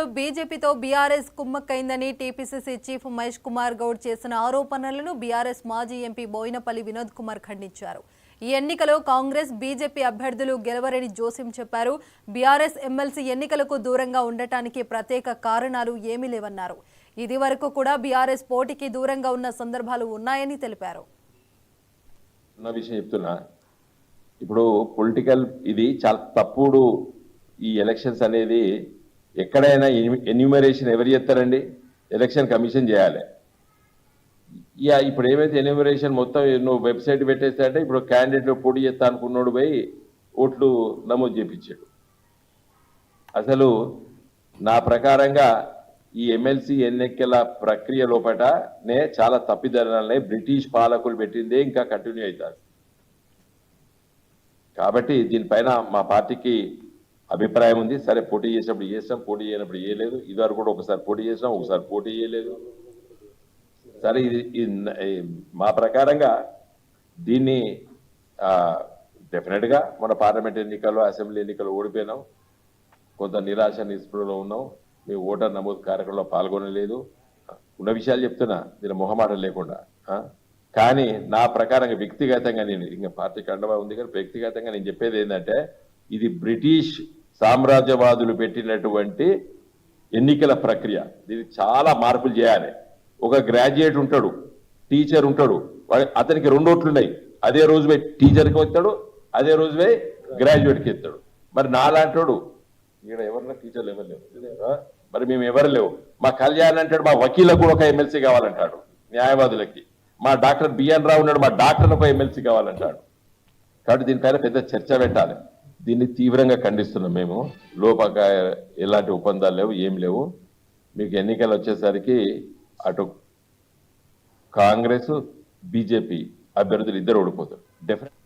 ఎన్నికల్లో బీజేపీతో బీఆర్ఎస్ కుమ్మక్కైందని టీపీసీసీ చీఫ్ మహేష్ కుమార్ గౌడ్ చేసిన ఆరోపణలను బీఆర్ఎస్ మాజీ ఎంపీ బోయినపల్లి వినోద్ కుమార్ ఖండించారు. ఈ ఎన్నికలో కాంగ్రెస్ బీజేపీ అభ్యర్థులు గెలవరని జోసిం చెప్పారు. బీఆర్ఎస్ ఎమ్మెల్సీ ఎన్నికలకు దూరంగా ఉండటానికి ప్రత్యేక కారణాలు ఏమీ లేవన్నారు. ఇది వరకు కూడా బీఆర్ఎస్ పోటీకి దూరంగా ఉన్న సందర్భాలు ఉన్నాయని తెలిపారు. ఇప్పుడు పొలిటికల్ ఇది చాలా తప్పుడు. ఈ ఎలక్షన్స్ అనేది ఎక్కడైనా ఎన్యూమరేషన్ ఎవరు చేస్తారండి? ఎలక్షన్ కమిషన్ చేయాలి. ఇప్పుడు ఏమైతే ఎన్యూమరేషన్ మొత్తం నువ్వు వెబ్సైట్ పెట్టేస్తాయంటే ఇప్పుడు క్యాండిడేట్ పోటీ చేస్తా అనుకున్నాడు పోయి ఓట్లు నమోదు చేయించాడు. అసలు నా ప్రకారంగా ఈ ఎమ్మెల్సీ ఎన్నికల ప్రక్రియ లోపటనే చాలా తప్పిదాలనే బ్రిటిష్ పాలకులు పెట్టిందే ఇంకా కంటిన్యూ అవుతారు. కాబట్టి దీనిపైన మా పార్టీకి అభిప్రాయం ఉంది. సరే, పోటీ చేసినప్పుడు చేస్తాం, పోటీ చేయనప్పుడు చేయలేదు. ఇదివరకు కూడా ఒకసారి పోటీ చేసినాం, ఒకసారి పోటీ చేయలేదు. సరే, ఇది మా ప్రకారంగా దీన్ని డెఫినెట్గా మన పార్లమెంట్ ఎన్నికల్లో అసెంబ్లీ ఎన్నికల్లో ఓడిపోయినాం. కొంత నిరాశ నిస్పృహలో ఉన్నాం. మీ ఓటర్ నమోదు కార్యక్రమంలో పాల్గొనలేదు. ఉన్న విషయాలు చెప్తున్నా, దీని మొహమాటం లేకుండా. కానీ నా ప్రకారంగా వ్యక్తిగతంగా నేను ఇంకా పార్టీ కండవా ఉంది కానీ వ్యక్తిగతంగా నేను చెప్పేది ఏంటంటే ఇది బ్రిటిష్ సామ్రాజ్యవాదులు పెట్టినటువంటి ఎన్నికల ప్రక్రియ. దీనికి చాలా మార్పులు చేయాలి. ఒక గ్రాడ్యుయేట్ ఉంటాడు, టీచర్ ఉంటాడు, అతనికి 2 ఓట్లు ఉన్నాయి. అదే రోజు పోయి టీచర్కి వస్తాడు, అదే రోజు పోయి గ్రాడ్యుయేట్కి ఎత్తాడు. మరి నాలాంటాడు ఇక్కడ ఎవరన్నా టీచర్లు ఎవరు లేవు, మరి మేము ఎవరు లేవు. మా కళ్యాణ్ అంటాడు మా వకీలకు కూడా ఒక ఎమ్మెల్సీ కావాలంటాడు, న్యాయవాదులకి. మా డాక్టర్ బిఎన్ రావు ఉన్నాడు, మా డాక్టర్లకు ఒక ఎమ్మెల్సీ కావాలంటాడు. కాబట్టి దీనిపైన పెద్ద చర్చ పెట్టాలి. దీన్ని తీవ్రంగా ఖండిస్తున్నాం మేము. లోపక ఎలాంటి ఒప్పందాలు లేవు, ఏం లేవు. మీకు ఎన్నికలు వచ్చేసరికి అటు కాంగ్రెస్ బీజేపీ అభ్యర్థులు ఇద్దరు ఓడిపోతారు డెఫినెట్.